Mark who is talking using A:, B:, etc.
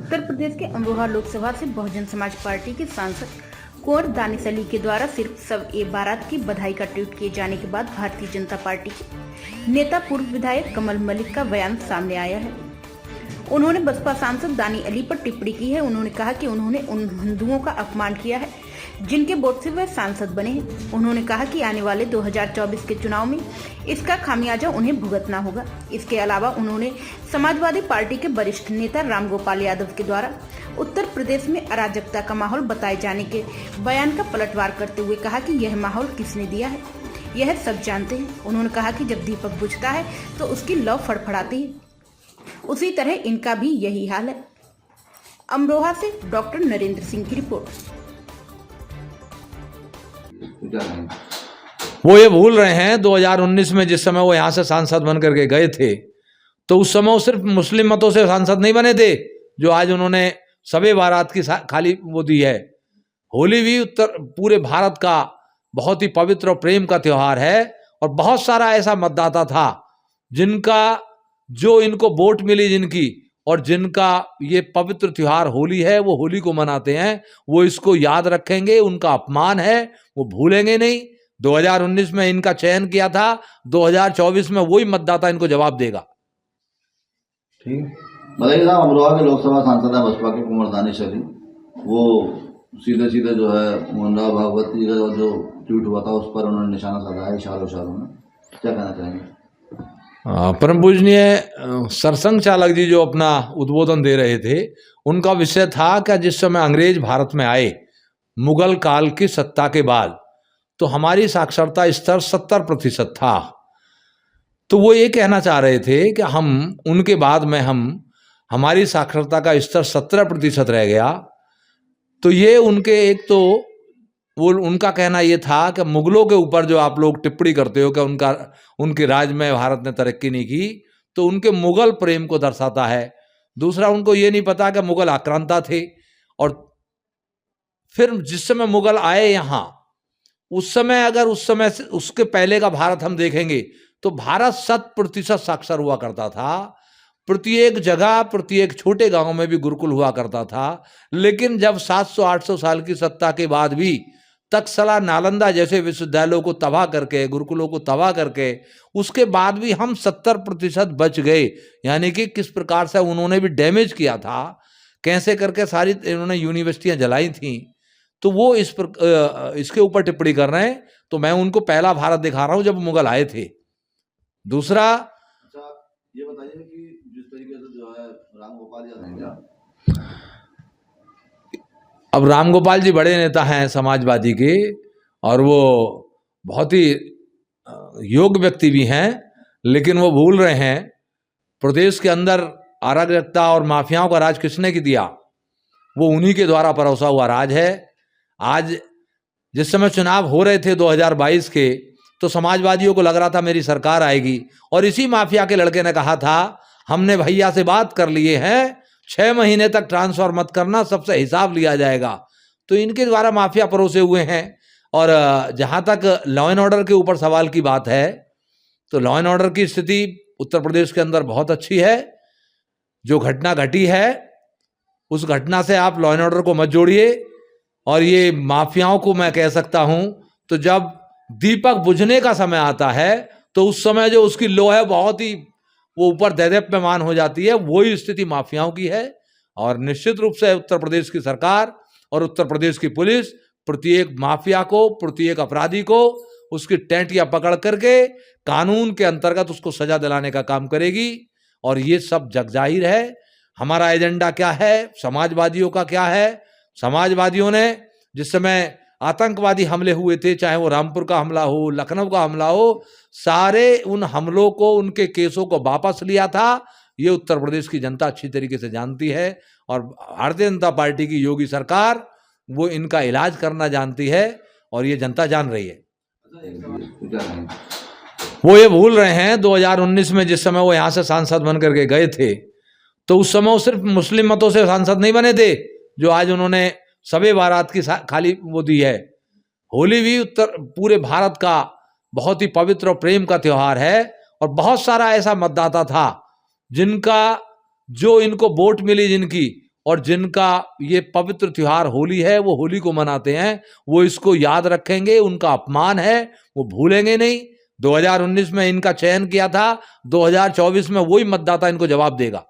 A: उत्तर प्रदेश के अमरोहा लोकसभा से बहुजन समाज पार्टी के सांसद कुंवर दानिश अली के द्वारा सिर्फ बारात की बधाई का ट्वीट किए जाने के बाद भारतीय जनता पार्टी के नेता पूर्व विधायक कमल मलिक का बयान सामने आया है। उन्होंने बसपा सांसद दानिश अली पर टिप्पणी की है। उन्होंने कहा कि उन्होंने उन हिंदुओं का अपमान किया है जिनके वोट से वह सांसद बने हैं। उन्होंने कहा कि आने वाले 2024 के चुनाव में इसका खामियाजा उन्हें भुगतना होगा। इसके अलावा उन्होंने समाजवादी पार्टी के वरिष्ठ नेता रामगोपाल यादव के द्वारा उत्तर प्रदेश में अराजकता का माहौल बताए जाने के बयान का पलटवार करते हुए कहा कि यह माहौल किसने दिया है यह सब जानते हैं। उन्होंने कहा कि जब दीपक बुझता है तो उसकी लौ फड़फड़ाती है, उसी तरह इनका भी यही हाल है। अमरोहा से डॉक्टर नरेंद्र सिंह की रिपोर्ट।
B: वो ये भूल रहे हैं 2019 में जिस समय वो यहाँ से सांसद बन करके गए थे तो उस समय वो सिर्फ मुस्लिम मतों से सांसद नहीं बने थे जो आज उन्होंने सबे बारात की खाली वो दी है। होली भी पूरे भारत का बहुत ही पवित्र और प्रेम का त्योहार है और बहुत सारा ऐसा मतदाता था जिनका जो इनको वोट मिली जिनकी और जिनका ये पवित्र त्योहार होली है वो होली को मनाते हैं, वो इसको याद रखेंगे। उनका अपमान है वो भूलेंगे नहीं। 2019 में इनका चयन किया था, 2024 में वही मतदाता इनको जवाब देगा।
C: ठीक बताइए साहब, अमरोहा के लोकसभा सांसद है बसपा के कुंवर दानिश अली, वो सीधे सीधे जो है मोहन राव भागवत जी का जो ट्वीट हुआ था उस पर उन्होंने निशाना साधा है इशारों में, क्या कहना चाहेंगे?
B: परम पूजनीय सरसंघ चालक जी जो अपना उद्बोधन दे रहे थे उनका विषय था कि जिस समय अंग्रेज भारत में आए मुगल काल की सत्ता के बाद तो हमारी साक्षरता स्तर 70% था। तो वो ये कहना चाह रहे थे कि हम उनके बाद में हमारी साक्षरता का स्तर 17% रह गया। तो ये उनके एक तो वो उनका कहना ये था कि मुगलों के ऊपर जो आप लोग टिप्पणी करते हो कि उनके राज में भारत ने तरक्की नहीं की, तो उनके मुगल प्रेम को दर्शाता है। दूसरा, उनको ये नहीं पता कि मुगल आक्रांता थे और फिर जिस समय मुगल आए यहाँ उस समय अगर उस समय से उसके पहले का भारत हम देखेंगे तो भारत 100% साक्षर हुआ करता था। प्रत्येक जगह प्रत्येक छोटे गांव में भी गुरुकुल हुआ करता था। लेकिन जब 700-800 साल की सत्ता के बाद भी तक्षशिला नालंदा जैसे विश्वविद्यालयों को तबाह करके गुरुकुलों को तबाह करके उसके बाद भी हम 70% बच गए। यानी कि किस प्रकार से उन्होंने भी डैमेज किया था, कैसे करके सारी इन्होंने यूनिवर्सिटियां जलाई थी। तो वो इसके ऊपर टिप्पणी कर रहे हैं। तो मैं उनको पहला भारत दिखा रहा हूं जब मुगल आए थे। दूसरा,
C: ये बताइए कि जिस तरीके से जो है रामगोपाल यादव,
B: अब रामगोपाल जी बड़े नेता हैं समाजवादी के और वो बहुत ही योग्य व्यक्ति भी हैं, लेकिन वो भूल रहे हैं प्रदेश के अंदर अराजकता और माफियाओं का राज किसने की दिया? वो उन्हीं के द्वारा परोसा हुआ राज है। आज जिस समय चुनाव हो रहे थे 2022 के, तो समाजवादियों को लग रहा था मेरी सरकार आएगी और इसी माफिया के लड़के ने कहा था हमने भैया से बात कर लिए हैं, 6 महीने तक ट्रांसफर मत करना, सबसे हिसाब लिया जाएगा। तो इनके द्वारा माफिया परोसे हुए हैं। और जहाँ तक लॉ एंड ऑर्डर के ऊपर सवाल की बात है तो लॉ एंड ऑर्डर की स्थिति उत्तर प्रदेश के अंदर बहुत अच्छी है। जो घटना घटी है उस घटना से आप लॉ एंड ऑर्डर को मत जोड़िए। और ये माफियाओं को मैं कह सकता हूँ, तो जब दीपक बुझने का समय आता है तो उस समय जो उसकी लो है बहुत ही वो ऊपर दैदीप्यमान हो जाती है। वही स्थिति माफियाओं की है। और निश्चित रूप से उत्तर प्रदेश की सरकार और उत्तर प्रदेश की पुलिस प्रत्येक माफिया को, प्रत्येक अपराधी को उसकी टेंटियां पकड़ करके कानून के अंतर्गत उसको सजा दिलाने का काम करेगी। और ये सब जगजाहिर है। हमारा एजेंडा क्या है, समाजवादियों का क्या है? समाजवादियों ने जिस समय आतंकवादी हमले हुए थे, चाहे वो रामपुर का हमला हो, लखनऊ का हमला हो, सारे उन हमलों को, उनके केसों को वापस लिया था। ये उत्तर प्रदेश की जनता अच्छी तरीके से जानती है और भारतीय जनता पार्टी की योगी सरकार वो इनका इलाज करना जानती है और ये जनता जान रही है। वो ये भूल रहे हैं 2019 में जिस समय वो यहाँ से सांसद बन करके गए थे तो उस समय वो सिर्फ मुस्लिम मतों से सांसद नहीं बने थे जो आज उन्होंने सबे बारात की खाली वो दी है। होली भी पूरे भारत का बहुत ही पवित्र और प्रेम का त्योहार है और बहुत सारा ऐसा मतदाता था जिनका जो इनको वोट मिली जिनकी और जिनका ये पवित्र त्योहार होली है वो होली को मनाते हैं, वो इसको याद रखेंगे। उनका अपमान है, वो भूलेंगे नहीं। 2019 में इनका चयन किया था, 2024 में वही मतदाता इनको जवाब देगा।